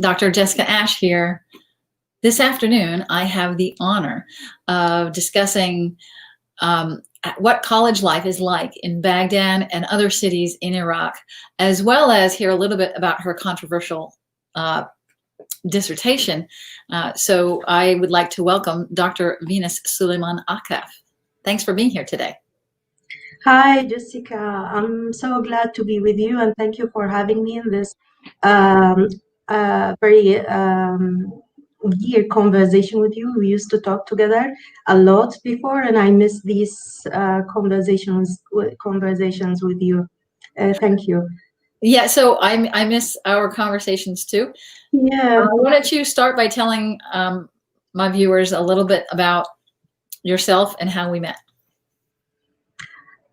Dr. Jessica Ash here. This afternoon, I have the honor of discussing what college life is like in Baghdad and other cities in Iraq, as well as hear a little bit about her controversial dissertation. So I would like to welcome Dr. Venus Suleiman Akef. Thanks for being here today. Hi, Jessica. I'm so glad to be with you, and thank you for having me in this very dear conversation with you. We used to talk together a lot before, and I miss these conversations with you. Thank you. Yeah, so I miss our conversations too. Yeah. Why don't you start by telling my viewers a little bit about yourself and how we met?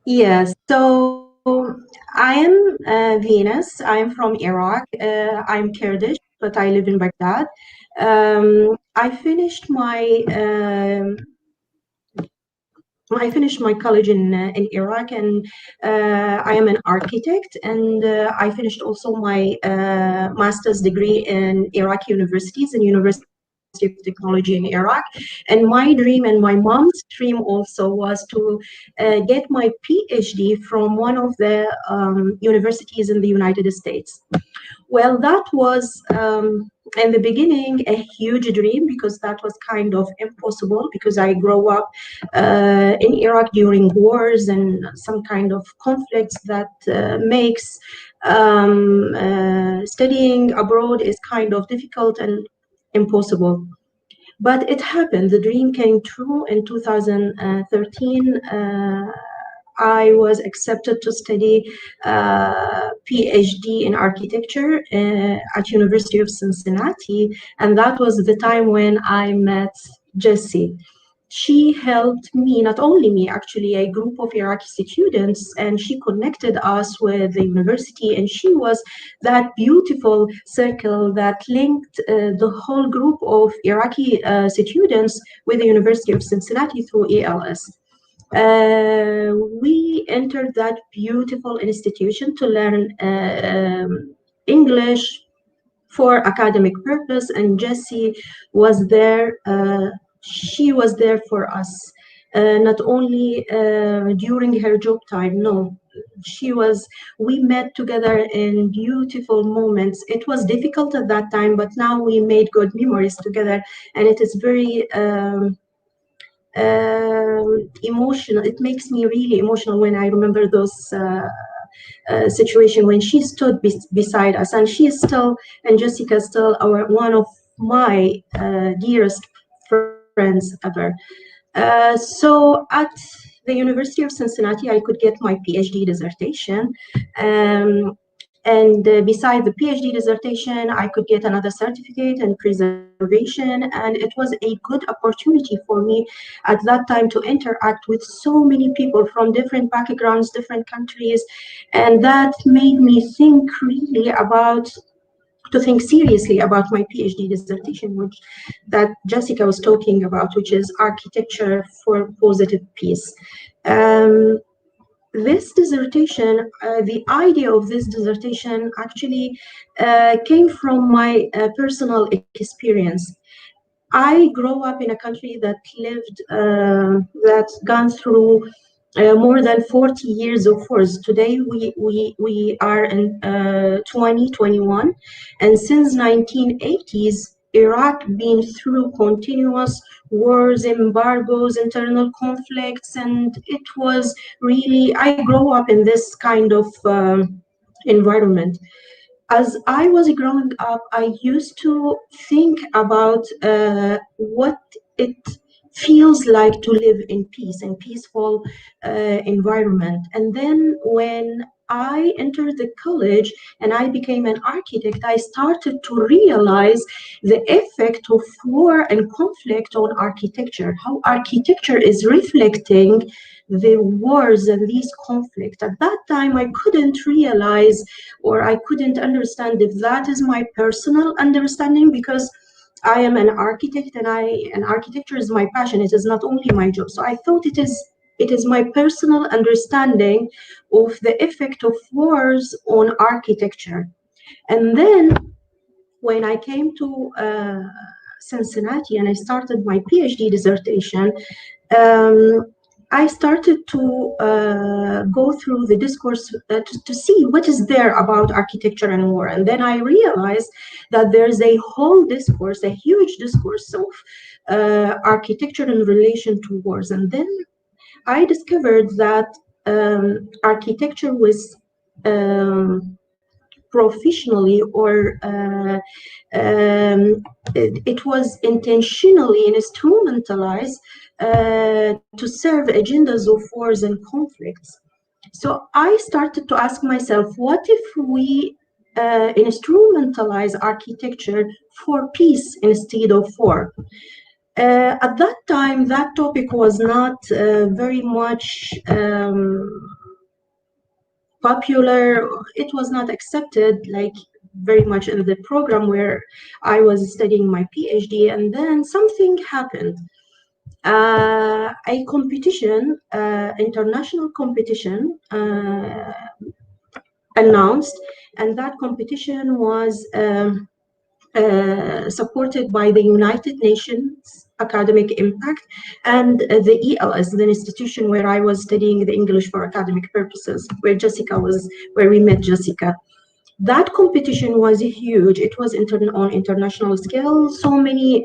Yes, so I am Venus. I'm from Iraq. I'm Kurdish, but I live in Baghdad. I finished my college in Iraq, and I am an architect. And I finished also my master's degree in Iraqi universities and University of Technology in Iraq. And my dream and my mom's dream also was to get my PhD from one of the universities in the United States. Well, that was in the beginning a huge dream, because that was kind of impossible, because I grew up in Iraq during wars and some kind of conflicts that makes studying abroad is kind of difficult and impossible. But it happened. The dream came true in 2013. I was accepted to study PhD in architecture at University of Cincinnati, and that was the time when I met Jessie. She helped me, not only me, actually, a group of Iraqi students, and she connected us with the university, and she was that beautiful circle that linked the whole group of Iraqi students with the University of Cincinnati through ALS. We entered that beautiful institution to learn English for academic purpose, and Jessie was there. She was there for us, not only during her job time. No, we met together in beautiful moments. It was difficult at that time, but now we made good memories together, and it is very emotional. It makes me really emotional when I remember those situation when she stood beside us, and she is still, and Jessica is still one of my dearest friends ever. So at the University of Cincinnati, I could get my PhD dissertation. And beside the PhD dissertation, I could get another certificate in preservation. And it was a good opportunity for me at that time to interact with so many people from different backgrounds, different countries. And that made me think seriously about my PhD dissertation, which that Jessica was talking about, which is architecture for positive peace. This dissertation, the idea of this dissertation actually came from my personal experience. I grew up in a country that that's gone through more than 40 years of wars. Today we are in 2021, and since 1980s, Iraq been through continuous wars, embargoes, internal conflicts, and it was really, I grew up in this kind of environment. As I was growing up, I used to think about what it feels like to live in peace and peaceful environment. And then when I entered the college and I became an architect, I started to realize the effect of war and conflict on architecture, how architecture is reflecting the wars and these conflicts. At that time, I couldn't realize, or I couldn't understand if that is my personal understanding, because I am an architect and architecture is my passion. It is not only my job. So I thought it is my personal understanding of the effect of wars on architecture. And then when I came to Cincinnati and I started my PhD dissertation, um, I started to go through the discourse to see what is there about architecture and war. And then I realized that there's a whole discourse, a huge discourse of architecture in relation to wars. And then I discovered that architecture was professionally or it was intentionally instrumentalized to serve agendas of wars and conflicts. So I started to ask myself, what if we instrumentalize architecture for peace instead of war? At that time, that topic was not very much popular. It was not accepted like very much in the program where I was studying my PhD. And then something happened. A competition, international competition, announced, and that competition was supported by the United Nations Academic Impact and the ELS, the institution where I was studying the English for academic purposes, where we met Jessica. That competition was huge. It was on international scale. So many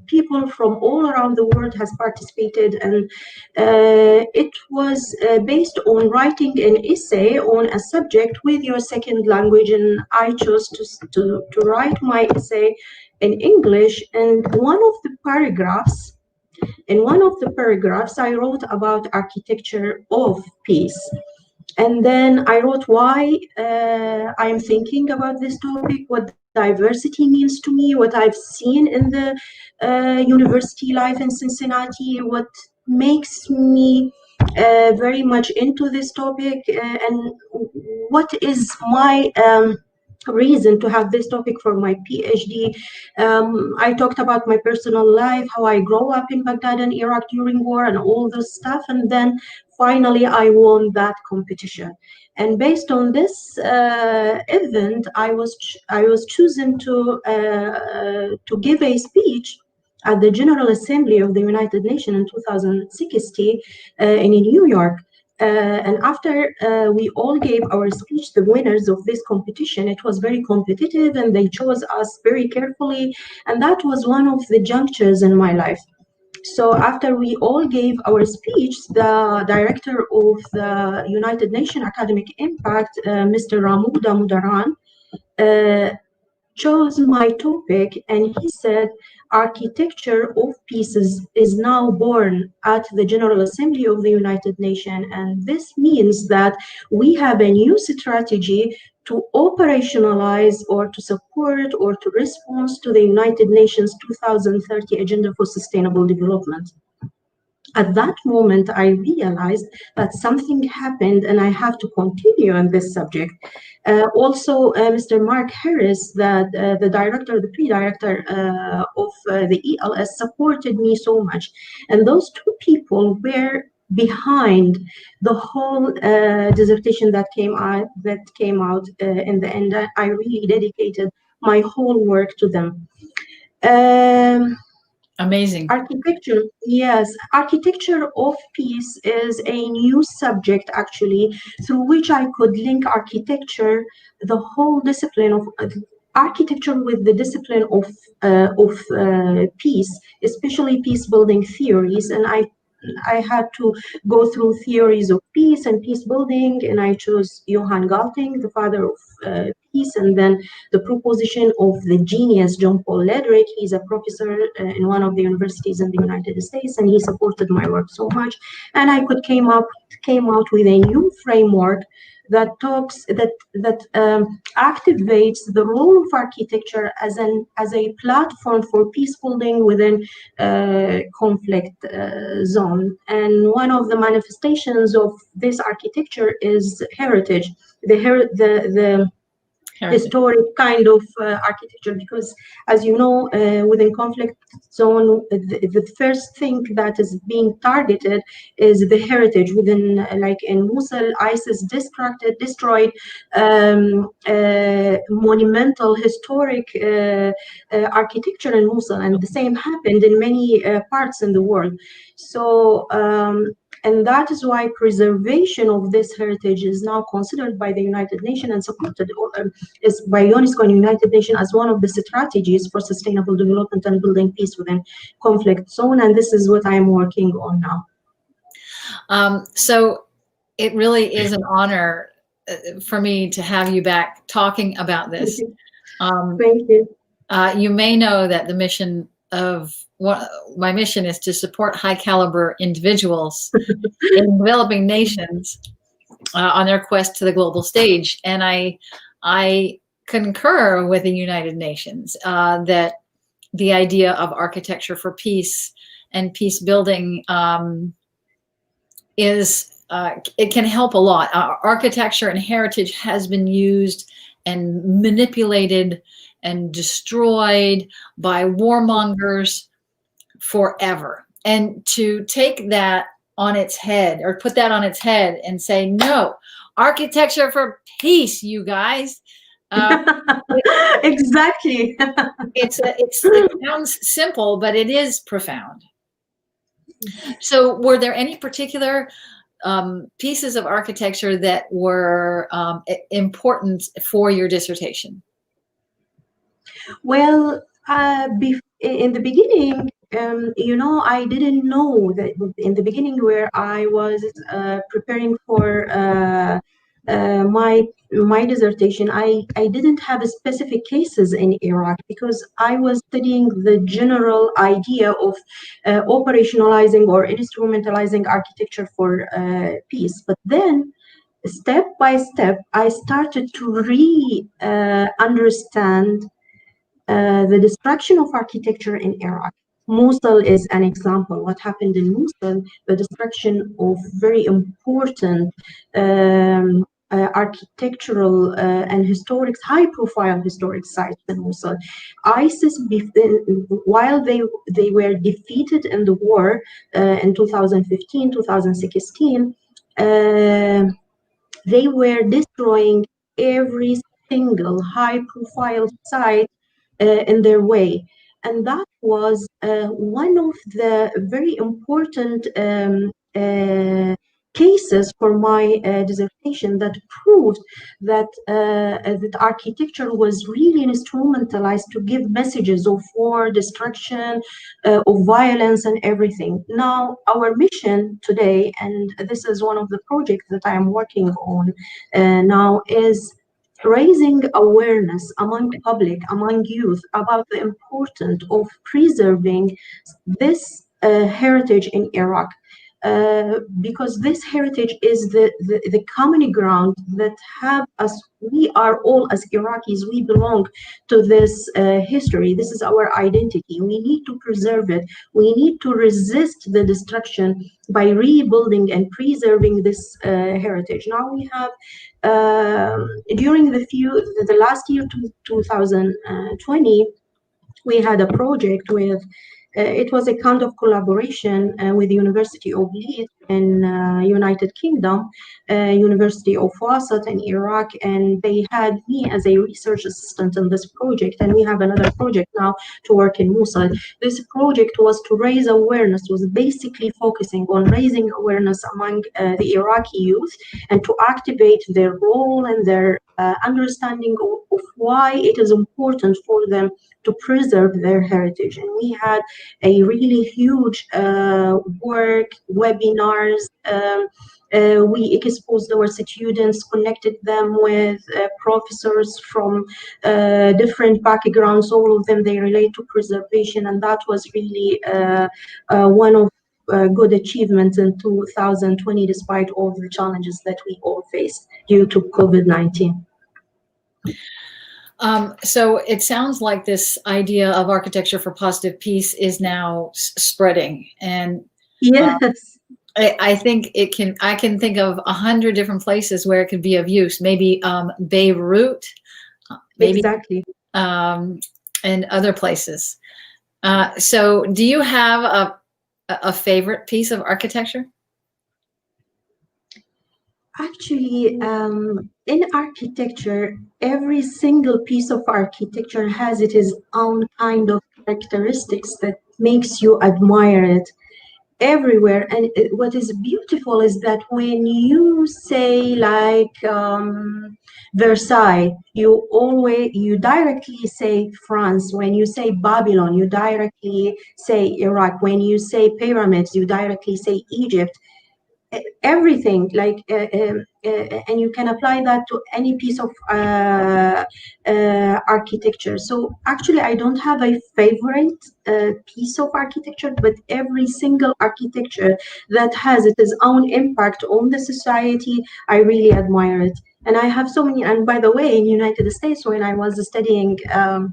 people from all around the world has participated, and it was based on writing an essay on a subject with your second language. And I chose to write my essay in English. And in one of the paragraphs, I wrote about architecture of peace. And then I wrote why I'm thinking about this topic, what diversity means to me, what I've seen in the university life in Cincinnati, what makes me very much into this topic, and what is my reason to have this topic for my PhD. I talked about my personal life, how I grew up in Baghdad and Iraq during war and all this stuff. And then finally, I won that competition. And based on this event, I was chosen to give a speech at the General Assembly of the United Nations in 2016 in New York. And after we all gave our speech, the winners of this competition, it was very competitive and they chose us very carefully. And that was one of the junctures in my life. So after we all gave our speech, the director of the United Nations Academic Impact, Mr. Ramuda Mudaran, chose my topic, and he said, architecture of peace is now born at the General Assembly of the United Nations. And this means that we have a new strategy to operationalize or to support or to respond to the United Nations 2030 Agenda for Sustainable Development. At that moment, I realized that something happened and I have to continue on this subject. Also, Mr. Mark Harris, the director, the pre-director of the ELS, supported me so much. And those two people were behind the whole dissertation that came out in the end. I really dedicated my whole work to them. Amazing. Architecture, yes. Architecture of peace is a new subject, actually, through which I could link architecture, the whole discipline of architecture, with the discipline of peace, especially peace building theories. And I had to go through theories of peace and peace building, and I chose Johann Galting, the father of peace, and then the proposition of the genius John Paul Ledrick. He's a professor in one of the universities in the United States, and he supported my work so much. And I came out with a new framework that activates the role of architecture as a platform for peace building within conflict zone. And one of the manifestations of this architecture is heritage. The Heritage. historic kind of architecture, because as you know, within conflict zone, the first thing that is being targeted is the heritage within, like in Mosul, ISIS destroyed monumental historic architecture in Mosul, and the same happened in many parts in the world. So and that is why preservation of this heritage is now considered by the United Nations and supported is by UNESCO and United Nations as one of the strategies for sustainable development and building peace within conflict zone. And this is what I'm working on now. So it really is an honor for me to have you back talking about this. Thank you. You may know that the mission of my mission is to support high caliber individuals in developing nations on their quest to the global stage. And I concur with the United Nations that the idea of architecture for peace and peace building it can help a lot. Architecture and heritage has been used and manipulated and destroyed by warmongers forever. And to take that on its head, or put that on its head and say, no, architecture for peace, you guys. Exactly. It sounds simple, but it is profound. So were there any particular pieces of architecture that were important for your dissertation? Well, in the beginning, I didn't know that in the beginning where I was preparing for my dissertation, I didn't have specific cases in Iraq because I was studying the general idea of operationalizing or instrumentalizing architecture for peace. But then, step by step, I started to understand the destruction of architecture in Iraq. Mosul is an example. What happened in Mosul, the destruction of very important architectural and high-profile historic sites in Mosul. ISIS, while they were defeated in the war in 2015, 2016, they were destroying every single high-profile site in their way. And that was one of the very important cases for my dissertation that proved that that architecture was really instrumentalized to give messages of war, destruction, of violence, and everything. Now, our mission today, and this is one of the projects that I am working on now, is raising awareness among public, among youth, about the importance of preserving this heritage in Iraq. Because this heritage is the common ground that have us, we are all as Iraqis, we belong to this history. This is our identity. We need to preserve it. We need to resist the destruction by rebuilding and preserving this heritage. Now we have, during the last year, 2020, we had a project with it was a kind of collaboration with the University of Leeds in United Kingdom, University of Wasat in Iraq, and they had me as a research assistant in this project, and we have another project now to work in Mosul. This project was to raise awareness, was basically focusing on raising awareness among the Iraqi youth and to activate their role and their understanding of why it is important for them to preserve their heritage. And we had a really huge work, webinars. We exposed our students, connected them with professors from different backgrounds. All of them, they relate to preservation. And that was really one of good achievements in 2020, despite all the challenges that we all faced due to COVID-19. So it sounds like this idea of architecture for positive peace is now spreading, and yes, I think I can think of 100 different places where it could be of use. Maybe Beirut, maybe Exactly. um, and other places. So, do you have a favorite piece of architecture? Actually, in architecture, every single piece of architecture has its own kind of characteristics that makes you admire it everywhere. And what is beautiful is that when you say like Versailles, you directly say France. When you say Babylon, you directly say Iraq. When you say pyramids, you directly say Egypt. Everything like and you can apply that to any piece of architecture. So actually I don't have a favorite piece of architecture, but every single architecture that has its own impact on the society, I really admire it. And I have so many. And by the way, in United States, when I was studying uh,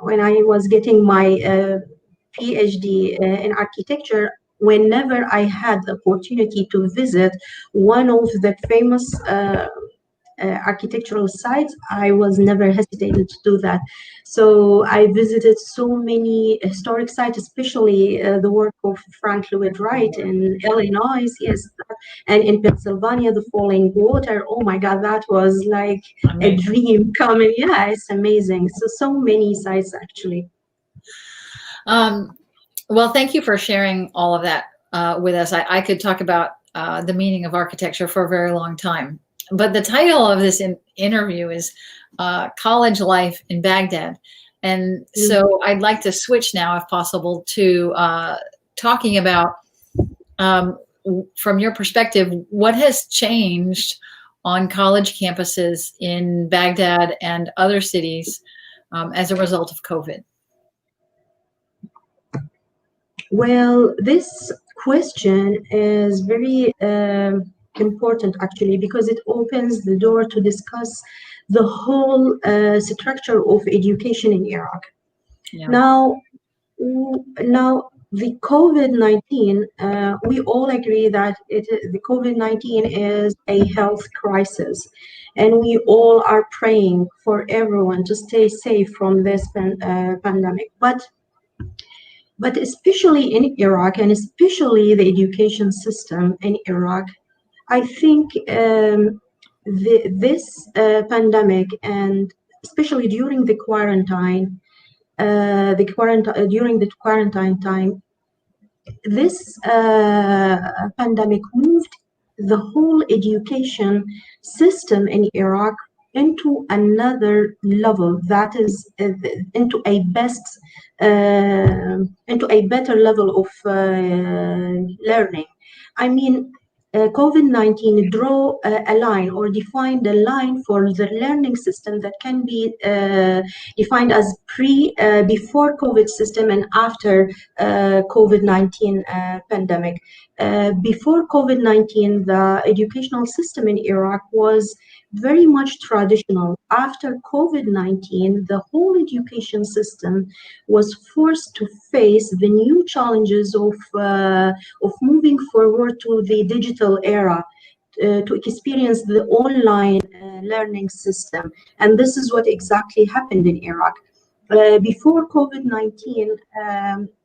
when I was getting my PhD in architecture, whenever I had the opportunity to visit one of the famous architectural sites, I was never hesitated to do that. So I visited so many historic sites, especially the work of Frank Lloyd Wright in Illinois, yes, and in Pennsylvania, the Falling Water. Oh my God, that was like a Amazing. dream coming. Yeah, it's amazing. So many sites actually. Um, well, thank you for sharing all of that with us. I could talk about the meaning of architecture for a very long time. But the title of this interview is College Life in Baghdad. And so I'd like to switch now, if possible, to talking about, from your perspective, what has changed on college campuses in Baghdad and other cities as a result of COVID. Well, this question is very important actually because it opens the door to discuss the whole structure of education in Iraq. Yeah. Now, the COVID-19, we all agree that the COVID-19 is a health crisis, and we all are praying for everyone to stay safe from this pandemic. But especially in Iraq, and especially the education system in Iraq, I think this pandemic, and especially during the quarantine, during the quarantine time, this pandemic moved the whole education system in Iraq into another level, that is into a best into a better level of learning. I mean, COVID-19 draw a line or defined a line for the learning system that can be defined as before COVID system and after COVID-19 pandemic. Before COVID-19, the educational system in Iraq was very much traditional. After COVID-19, the whole education system was forced to face the new challenges of moving forward to the digital era. To experience the online learning system. And this is what exactly happened in Iraq. Before COVID-19,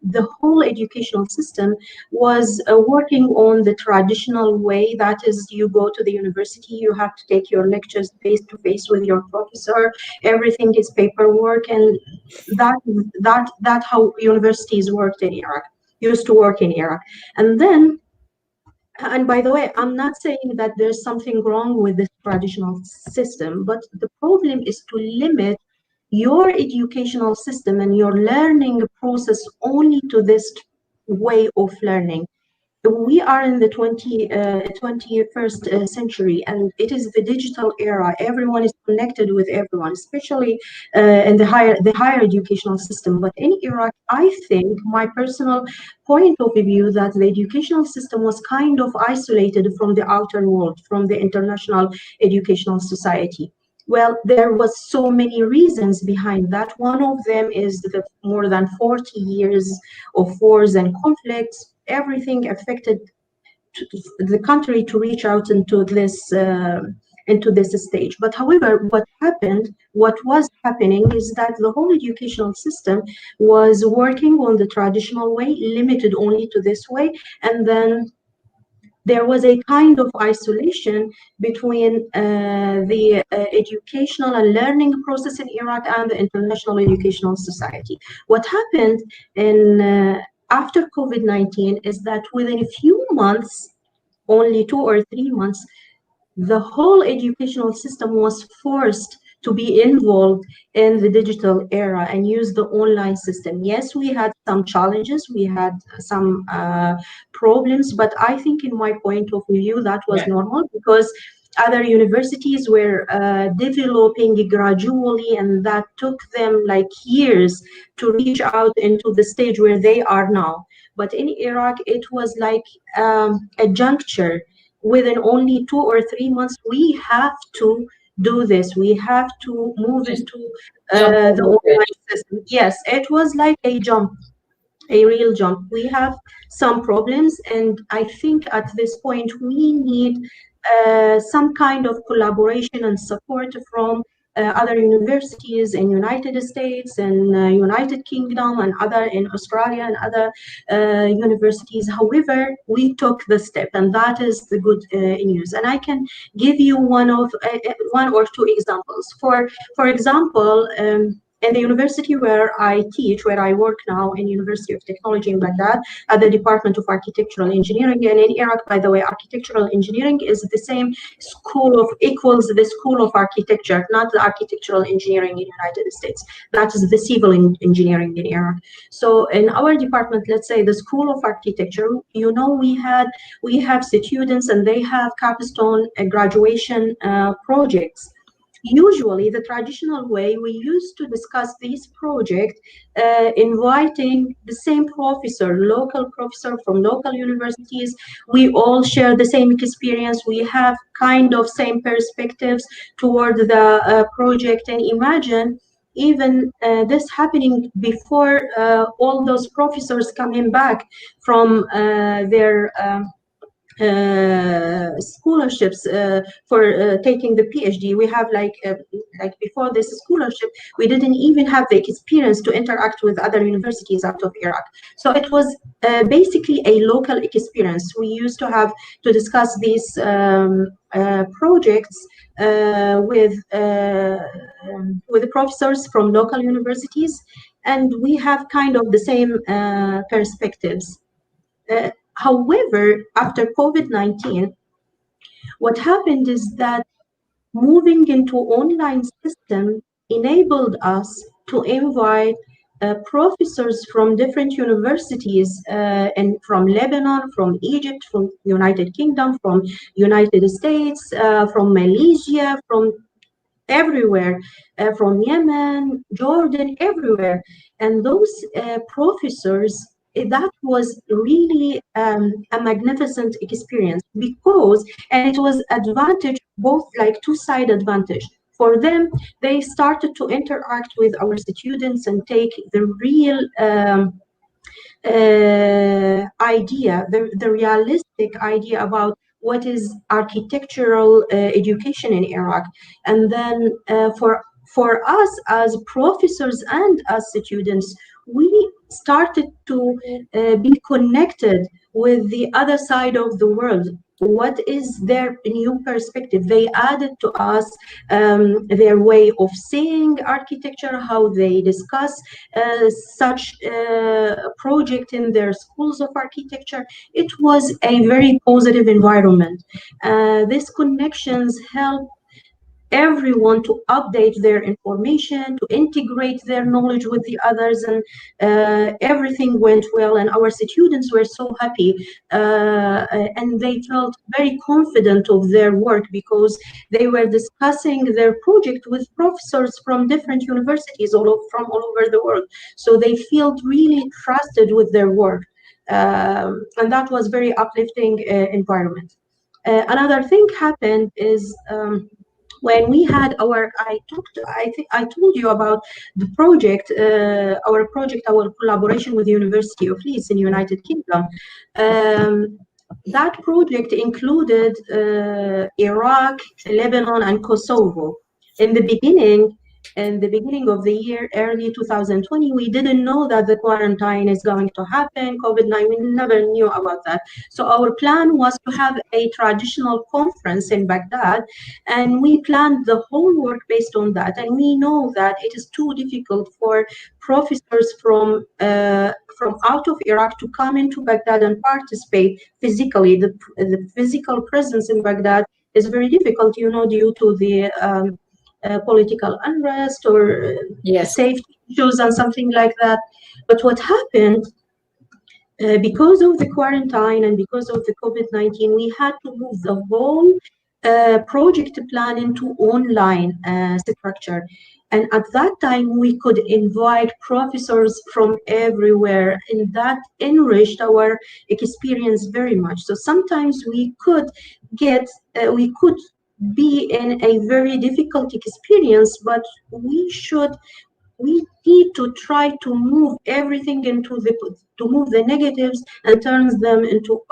the whole educational system was working on the traditional way. That is, you go to the university, you have to take your lectures face to face with your professor. Everything is paperwork, and that how universities worked in Iraq, used to work in Iraq. And then, and by the way, I'm not saying that there's something wrong with this traditional system, but the problem is to limit your educational system and your learning process only to this way of learning. We are in the 21st century, and it is the digital era. Everyone is connected with everyone, especially in the higher educational system. But in Iraq, I think my personal point of view that the educational system was kind of isolated from the outer world, from the international educational society. Well, there was so many reasons behind that. One of them is the more than 40 years of wars and conflicts. Everything affected the country to reach out into this into this stage. But however, what was happening is that the whole educational system was working on the traditional way, limited only to this way, and then there was a kind of isolation between the educational and learning process in Iraq and the international educational society. What happened in after COVID-19 is that within a few months, only 2 or 3 months, the whole educational system was forced to be involved in the digital era and use the online system. Yes, we had some challenges, we had some problems, but I think, in my point of view, that was normal because other universities were developing gradually, and that took them like years to reach out into the stage where they are now. But in Iraq, it was like a juncture. Within only 2 or 3 months, we have to do this. We have to move Just into jump over the the bridge. online system. Yes, it was like a jump, a real jump. We have some problems, and I think at this point we need some kind of collaboration and support from other universities in United States and United Kingdom and other in Australia and other universities. However, we took the step, and that is the good news. And I can give you one or two examples. For example. In the university where I teach, where I work now, in University of Technology in Baghdad, at the Department of Architectural Engineering. And in Iraq, by the way, architectural engineering is the same equals the school of architecture, not the architectural engineering in United States. That is the civil engineering in Iraq. So in our department, let's say the school of architecture, we have students and they have capstone graduation projects. Usually, the traditional way we used to discuss these projects, inviting the same professor, local professor from local universities. We all share the same experience. We have kind of same perspectives toward the project. And imagine even this happening before all those professors coming back from their scholarships for taking the PhD. We have like before this scholarship, we didn't even have the experience to interact with other universities out of Iraq. So it was basically a local experience. We used to have to discuss these projects with the professors from local universities, and we have kind of the same perspectives. However, after COVID-19, what happened is that moving into online system enabled us to invite professors from different universities and from Lebanon, from Egypt, from United Kingdom, from United States, from Malaysia, from everywhere, from Yemen, Jordan, everywhere. And those professors, that was really a magnificent experience because, and it was advantage, both like two-side advantage. For them, they started to interact with our students and take the real idea, the realistic idea about what is architectural education in Iraq. And then for us as professors and as students, we started to be connected with the other side of the world. What is their new perspective? They added to us their way of seeing architecture, how they discuss such project in their schools of architecture. It was a very positive environment. These connections help everyone to update their information, to integrate their knowledge with the others, and everything went well. And our students were so happy, and they felt very confident of their work because they were discussing their project with professors from different universities from all over the world. So they felt really trusted with their work, and that was very uplifting environment. Another thing happened is. When we had I think I told you about the project, our collaboration with the University of Leeds in United Kingdom. That project included Iraq, Lebanon, and Kosovo. In the beginning, in the beginning of the year, early 2020, we didn't know that the quarantine is going to happen. COVID-19, we never knew about that. So our plan was to have a traditional conference in Baghdad, and we planned the whole work based on that. And we know that it is too difficult for professors from out of Iraq to come into Baghdad and participate physically. The physical presence in Baghdad is very difficult, due to the political unrest or Yes. safety issues and something like that. But what happened, because of the quarantine and because of the COVID-19, we had to move the whole project plan into online structure. And at that time, we could invite professors from everywhere, and that enriched our experience very much. So sometimes we could be in a very difficult experience, but we need to try to move everything to move the negatives and turns them into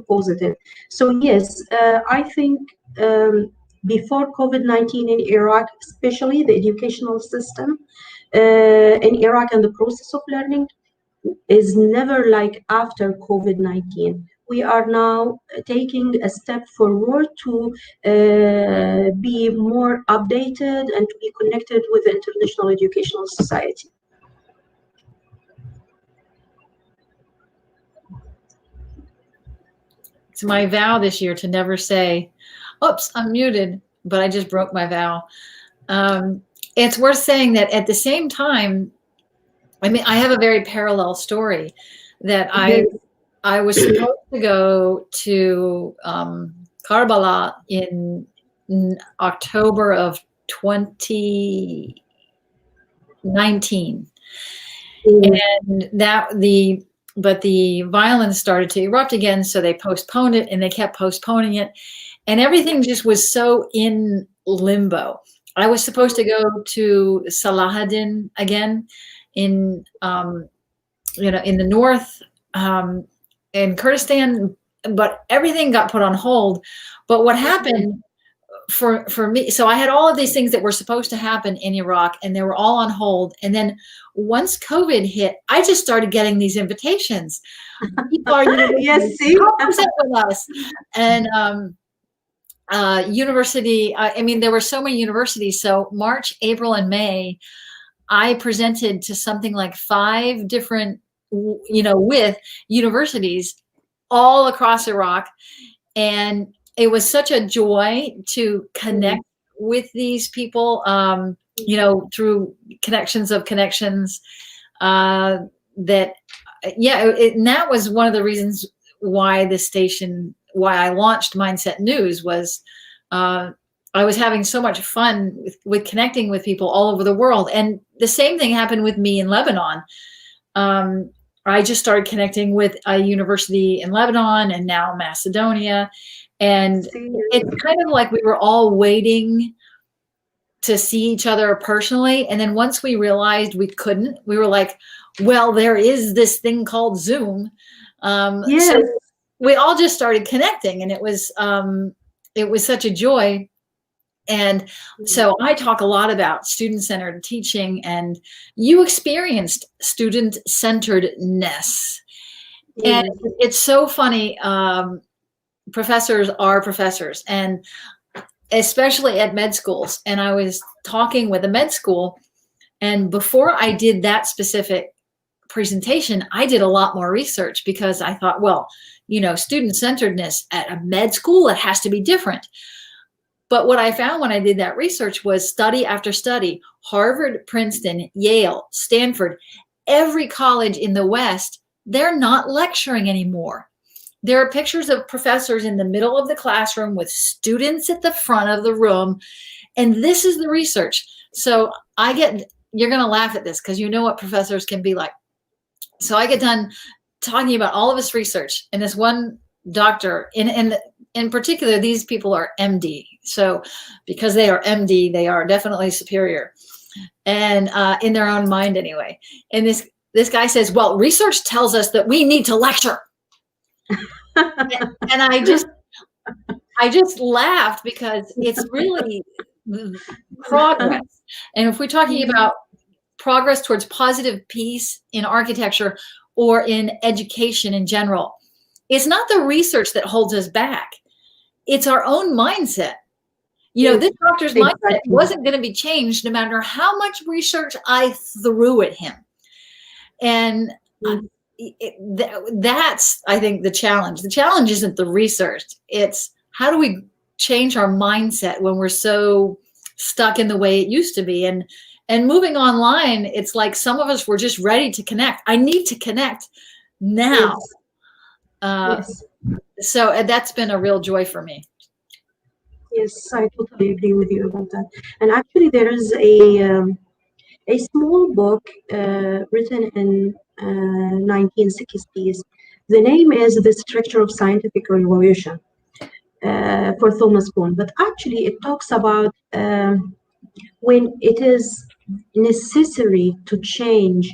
positive. So yes, I think before COVID-19 in Iraq, especially the educational system in Iraq and the process of learning is never like after COVID-19. We are now taking a step forward to be more updated and to be connected with the international educational society. It's my vow this year to never say, oops, I'm muted, but I just broke my vow. It's worth saying that at the same time, I mean, I have a very parallel story that I was supposed to go to Karbala in October of 2019. And but the violence started to erupt again, so they postponed it, and they kept postponing it, and everything just was so in limbo. I was supposed to go to Salahuddin again in in the north, in Kurdistan, but everything got put on hold. But what happened for me, so I had all of these things that were supposed to happen in Iraq, and they were all on hold. And then once COVID hit, I just started getting these invitations. People are yes, with us, and university. I mean, there were so many universities. So March, April, and May, I presented to something like 5 different, with universities all across Iraq, and it was such a joy to connect with these people, through connections of connections, and that was one of the reasons why why I launched Mindset News was, I was having so much fun with connecting with people all over the world. And the same thing happened with me in Lebanon. I just started connecting with a university in Lebanon and now Macedonia. And it's kind of like we were all waiting to see each other personally. And then once we realized we couldn't, we were like, well, there is this thing called Zoom. So we all just started connecting, and it was such a joy. And so I talk a lot about student-centered teaching, and you experienced student-centeredness. And it's so funny. Professors are professors, and especially at med schools. And I was talking with a med school, and before I did that specific presentation, I did a lot more research, because I thought, well, student-centeredness at a med school, it has to be different. But what I found when I did that research was study after study, Harvard, Princeton, Yale, Stanford, every college in the West, they're not lecturing anymore. There are pictures of professors in the middle of the classroom with students at the front of the room. And this is the research. So you're going to laugh at this, because you know what professors can be like. So I get done talking about all of this research, and this one doctor, in particular, these people are MD. So because they are MD, they are definitely superior, and in their own mind anyway. And this guy says, well, research tells us that we need to lecture. And I just laughed because it's really progress. And if we're talking about progress towards positive peace in architecture or in education in general, it's not the research that holds us back. It's our own mindset. Yes, This doctor's mindset exactly. wasn't going to be changed no matter how much research I threw at him. And Yes, that's, I think, the challenge. The challenge isn't the research. It's how do we change our mindset when we're so stuck in the way it used to be? And moving online, it's like some of us were just ready to connect. I need to connect now. yes, Uh, yes, so that's been a real joy for me. yes. I totally agree with you about that. And actually, there is a small book written in 1960s. The name is The Structure of Scientific Revolution for Thomas Kuhn. But actually, it talks about when it is necessary to change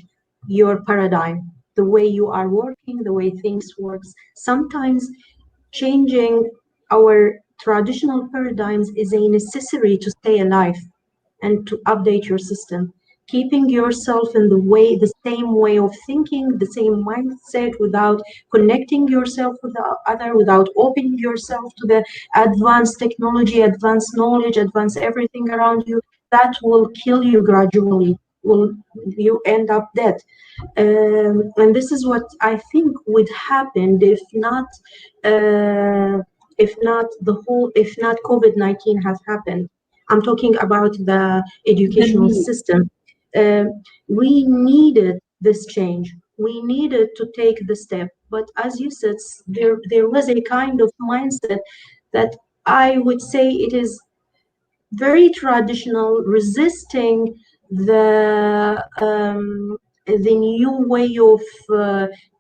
your paradigm, the way you are working, the way things works. Sometimes changing our traditional paradigms is a necessary to stay alive and to update your system. Keeping yourself in the same way of thinking, the same mindset, without connecting yourself with the other, without opening yourself to the advanced technology, advanced knowledge, advanced everything around you, that will kill you gradually. Will you end up dead? And this is what I think would happen uh, if not COVID-19 has happened. I'm talking about the The educational need. system. Uh, we needed this change. We needed to take the step. But as you said, there was a kind of mindset that I would say it is very traditional, resisting the new way of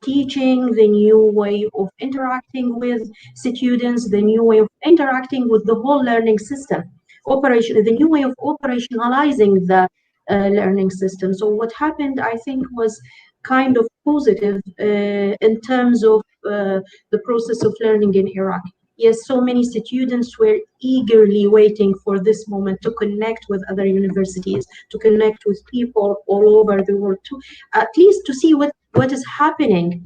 teaching, the new way of interacting with students, the new way of interacting with the whole learning system, the new way of operationalizing the learning system. So what happened, I think, was kind of positive in terms of the process of learning in Iraq. Yes, so many students were eagerly waiting for this moment to connect with other universities, to connect with people all over the world, to at least to see what is happening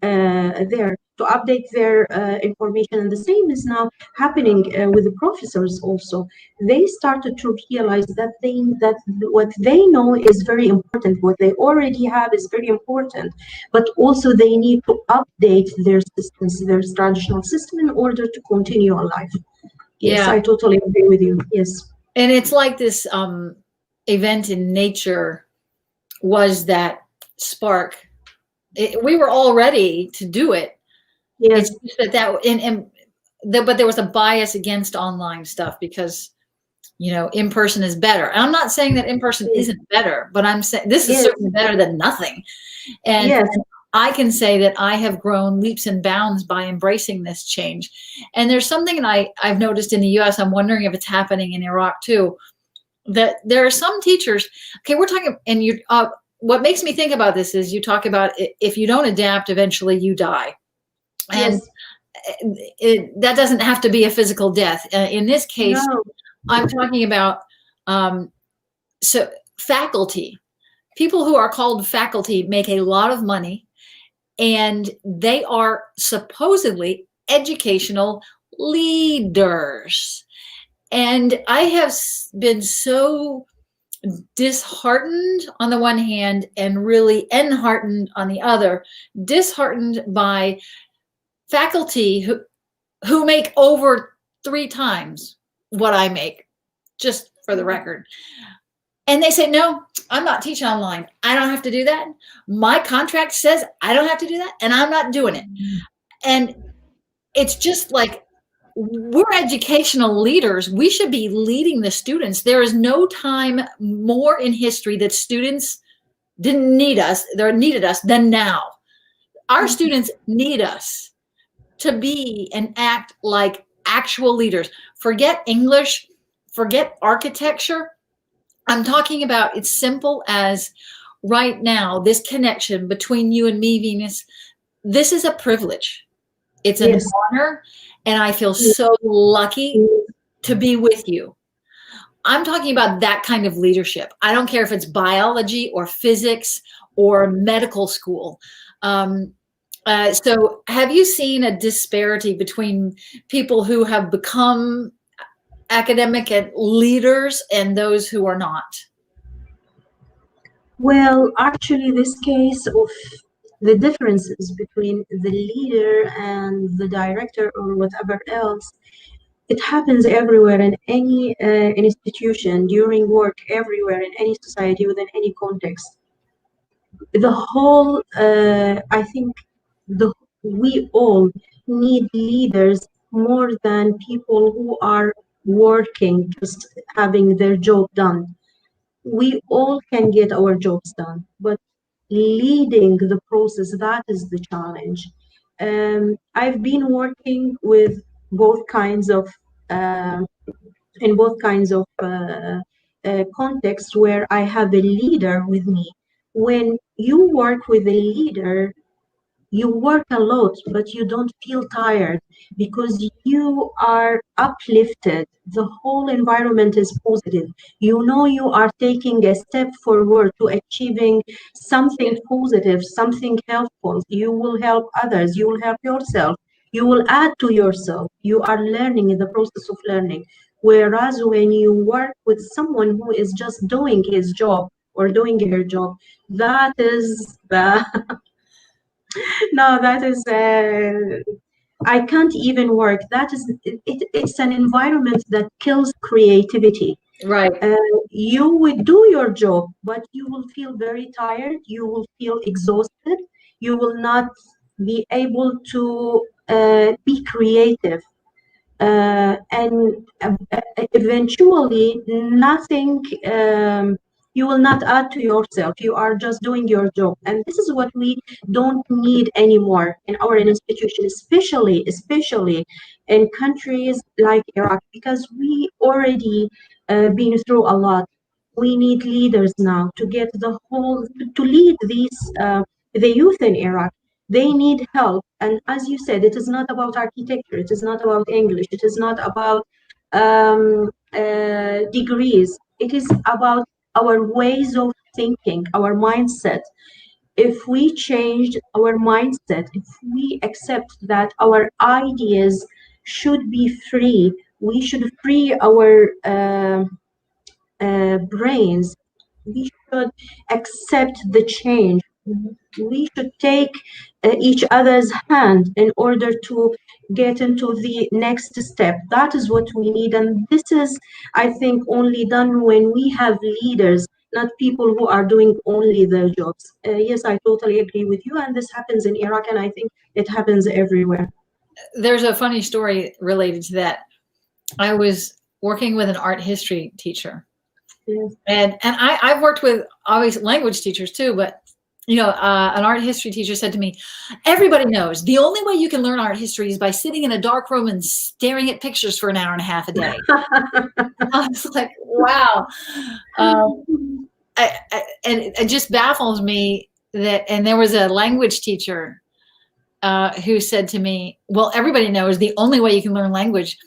there, to update their information. And the same is now happening with the professors also. They started to realize that what they know is very important, what they already have is very important, but also they need to update their systems, their traditional system, in order to continue alive. Yes, Yeah. I totally agree with you. Yes. And it's like this event in nature was that spark. We were all ready to do it. It's Yes. just but there was a bias against online stuff because in person is better. And I'm not saying that in person Yes. isn't better, but I'm saying this is Yes. certainly better than nothing. And, Yes. and I can say that I have grown leaps and bounds by embracing this change. And there's something I've noticed in the US, I'm wondering if it's happening in Iraq too, that there are some teachers, okay, we're talking, and what makes me think about this is you talk about if you don't adapt, eventually you die. And Yes. that doesn't have to be a physical death. In this case, No. I'm talking about so faculty. People who are called faculty make a lot of money, and they are supposedly educational leaders. And I have been so disheartened on the one hand and really enheartened on the other. Disheartened by faculty who make over 3 times what I make, just for the record. And they say, no, I'm not teaching online. I don't have to do that. My contract says I don't have to do that, and I'm not doing it. And it's just like, we're educational leaders. We should be leading the students. There is no time more in history that students didn't need us, they needed us than now. Our students need us to be and act like actual leaders. Forget English, forget architecture. I'm talking about it's simple as right now, this connection between you and me, Venus, this is a privilege. It's an Yes. honor, and I feel Yes. so lucky to be with you. I'm talking about that kind of leadership. I don't care if it's biology or physics or medical school. Um, so, have you seen a disparity between people who have become academic and leaders and those who are not? Well, actually, this case of the differences between the leader and the director or whatever else, it happens everywhere in any institution, during work, everywhere in any society, within any context. The whole, I think, the we all need leaders more than people who are working, just having their job done. We all can get our jobs done, but leading the process, that is the challenge. I've been working with both kinds of uh, in both kinds of contexts where I have a leader with me. When you work with a leader, you work a lot, but you don't feel tired because you are uplifted. The whole environment is positive. You know you are taking a step forward to achieving something positive, something helpful. You will help others, you will help yourself, you will add to yourself. You are learning in the process of learning. Whereas when you work with someone who is just doing his job or doing her job, that is the no, that is, I can't even work. That is, it's an environment that kills creativity. Right. Uh, you will do your job, but you will feel very tired. You will feel exhausted. You will not be able to be creative, and eventually nothing, you will not add to yourself. You are just doing your job, and this is what we don't need anymore in our institution, especially in countries like Iraq, because we already been through a lot. We need leaders now to get the whole to lead these the youth in Iraq. They need help. And as you said, it is not about architecture, it is not about English, it is not about degrees. It is about our ways of thinking, our mindset. If we change our mindset, if we accept that our ideas should be free, we should free our brains, we should accept the change. We should take each other's hand in order to get into the next step. That is what we need. And this is, I think, only done when we have leaders, not people who are doing only their jobs. Yes, I totally agree with you. And this happens in Iraq, and I think it happens everywhere. There's a funny story related to that. I was working with an art history teacher, Yes. and I've worked with obviously language teachers too, but an art history teacher said to me, everybody knows the only way you can learn art history is by sitting in a dark room and staring at pictures for an hour and a half a day. I was like, wow. And it just baffles me that, and there was a language teacher who said to me, well, everybody knows the only way you can learn language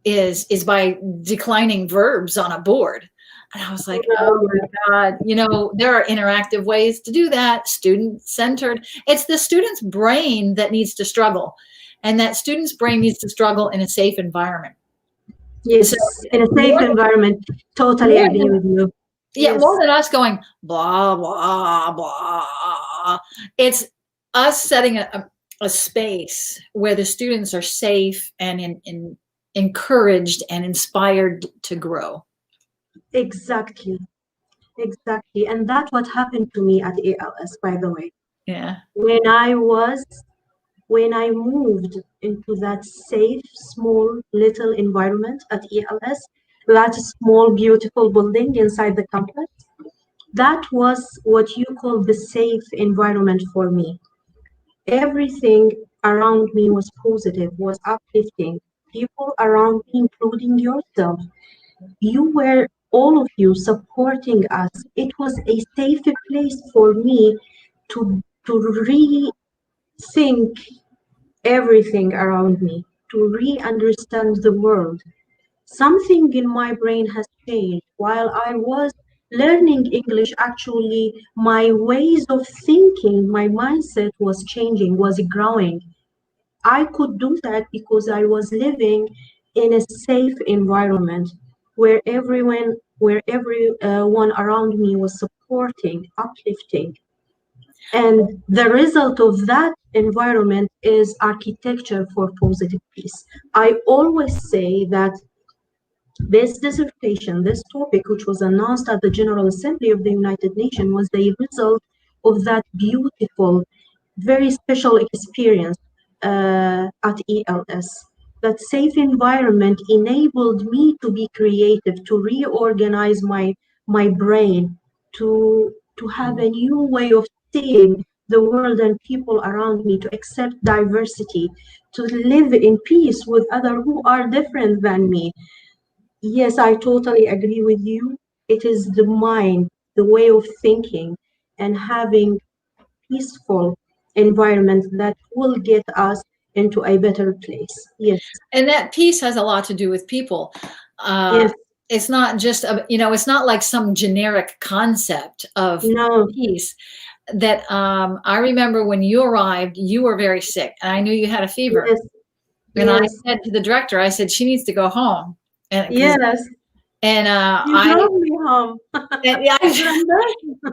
is by declining verbs on a board. And I was like, oh my God, there are interactive ways to do that, student centered. It's the student's brain that needs to struggle. And that student's brain needs to struggle in a safe environment. Yes, So in a safe more, environment. Totally more agree than, with you. yeah, Yes. more than us going blah, blah, blah. It's us setting a space where the students are safe and encouraged and inspired to grow. Exactly. Exactly. And that's what happened to me at ALS, by the way. Yeah. When I moved into that safe, small, little environment at ELS, that small, beautiful building inside the campus, that was what you call the safe environment for me. Everything around me was positive, was uplifting. People around me, including yourself, you were all of you supporting us. It was a safe place for me to rethink everything around me, to re-understand the world. Something in my brain has changed. While I was learning English, actually, my ways of thinking, my mindset was changing, was growing. I could do that because I was living in a safe environment where everyone around me was supporting, uplifting. And the result of that environment is architecture for positive peace. I always say that this dissertation, this topic, which was announced at the General Assembly of the United Nations, was the result of that beautiful, very special experience at ELS. That safe environment enabled me to be creative, to reorganize my brain, to have a new way of seeing the world and people around me, to accept diversity, to live in peace with others who are different than me. Yes, I totally agree with you. It is the mind, the way of thinking, and having peaceful environment that will get us into a better place. Yes, And that peace has a lot to do with people. Uh, yes, it's not just, it's not like some generic concept of no, peace. That I remember when you arrived, you were very sick, and I knew you had a fever. yes, And I yes, said to the director, I said, she needs to go home. And because, yes. and You drove me home. yeah, Remember?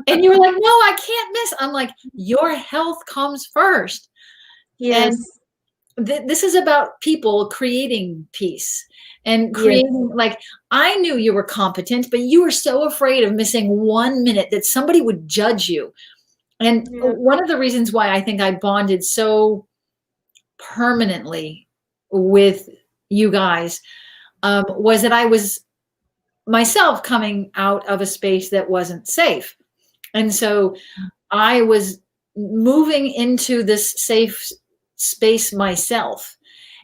and you were like, no, I can't miss. I'm like, your health comes first. And Yes, this is about people creating peace and yes, creating, like, I knew you were competent, but you were so afraid of missing 1 minute that somebody would judge you. And yeah, one of the reasons why I think I bonded so permanently with you guys was that I was myself coming out of a space that wasn't safe. And so I was moving into this safe space myself.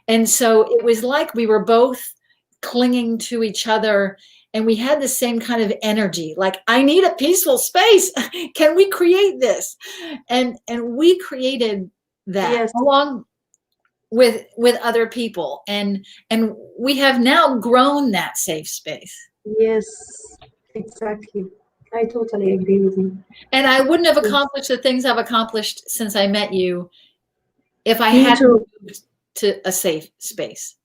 And so it was like we were both clinging to each other, and we had the same kind of energy, like, I need a peaceful space. Can we create this? And we created that yes, along with other people, and we have now grown that safe space. yes, exactly. I totally agree with you. And I wouldn't have Yes. accomplished the things I've accomplished since I met you if I Me hadn't too. moved to a safe space.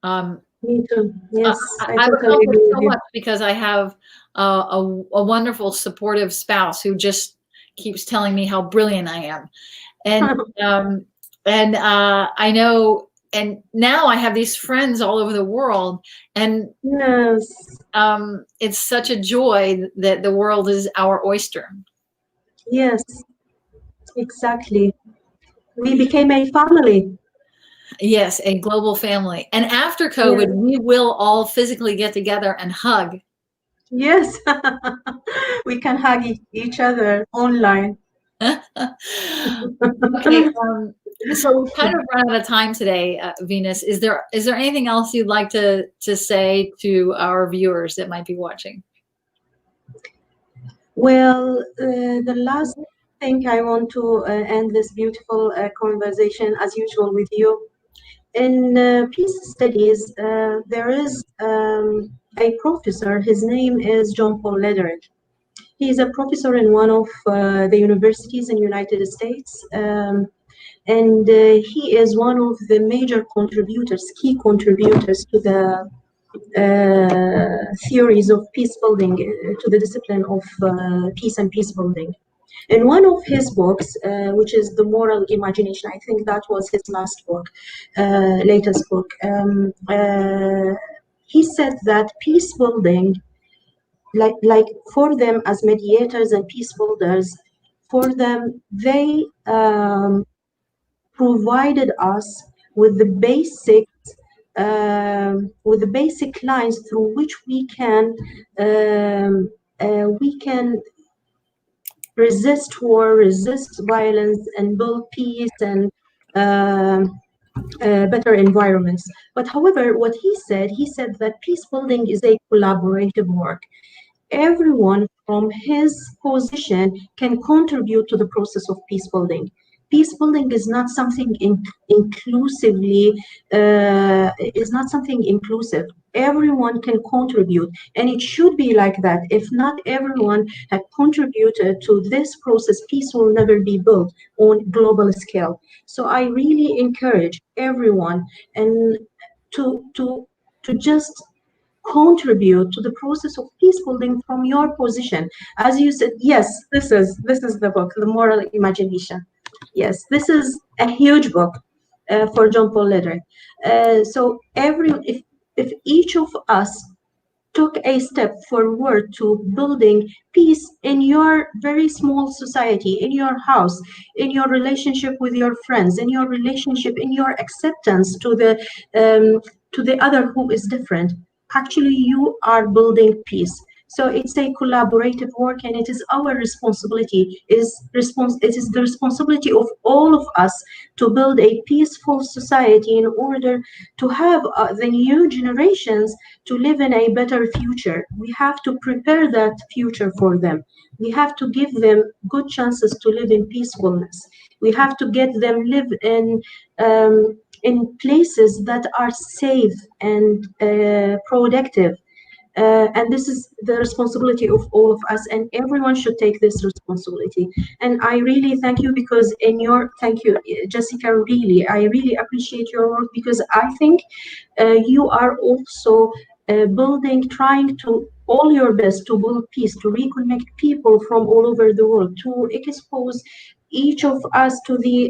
Um, Me too. Yes, I I've totally accomplished agree with so you. much because I have a wonderful, supportive spouse who just keeps telling me how brilliant I am, and um, I know. And now I have these friends all over the world, and Yes, it's such a joy that the world is our oyster. yes, exactly. We became a family. Yes, a global family. And after Yes, COVID, we will all physically get together and hug. yes. We can hug each other online. Okay, so we've kind of run out of time today, Venus. Is there anything else you'd like to say to our viewers that might be watching? Well, the last thing I want to end this beautiful conversation, as usual, with you. In peace studies, there is a professor. His name is John Paul Lederich. He is a professor in one of the universities in the United States. And he is one of the major contributors, key contributors to the theories of peace building, to the discipline of peace and peace building. In one of his books, which is The Moral Imagination, I think that was his last book, latest book, he said that peace building, like for them as mediators and peace builders, for them, they provided us with the basic lines through which we can resist war, resist violence, and build peace and better environments. But however, what he said that peace building is a collaborative work. Everyone from his position can contribute to the process of peace building. Peace building is not something inclusively, is not something inclusive. Everyone can contribute, and it should be like that. If not everyone had contributed to this process, peace will never be built on global scale. So I really encourage everyone and to just contribute to the process of peace building from your position. As you said, yes, this is the book, The Moral Imagination. Yes, this is a huge book for John Paul Lederer. So if each of us took a step forward to building peace in your very small society, in your house, in your relationship with your friends, in your relationship, in your acceptance to the other who is different. Actually, you are building peace. So it's a collaborative work, and it is our responsibility. It is the responsibility of all of us to build a peaceful society in order to have the new generations to live in a better future. We have to prepare that future for them. We have to give them good chances to live in peacefulness. We have to get them live in places that are safe and productive. And this is the responsibility of all of us, and everyone should take this responsibility. And I really thank you, because thank you, Jessica, really, I really appreciate your work, because I think you are also trying to all your best to build peace, to reconnect people from all over the world, to expose each of us to the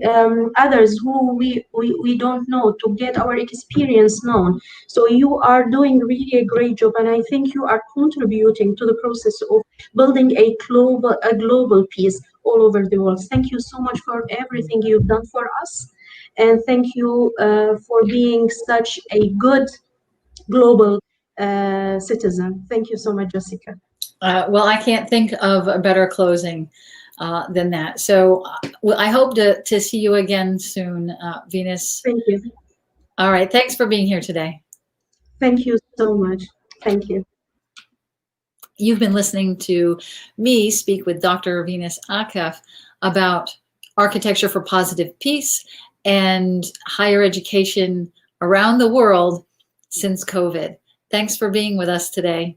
others who we don't know, to get our experience known. So you are doing really a great job, and I think you are contributing to the process of building a global peace all over the world. Thank you so much for everything you've done for us, and thank you for being such a good global citizen. Thank you so much, Jessica. Well, I can't think of a better closing than that. So well, I hope to see you again soon, Venus. Thank you. All right. Thanks for being here today. Thank you so much. Thank you. You've been listening to me speak with Dr. Venus Akef about architecture for positive peace and higher education around the world since COVID. Thanks for being with us today.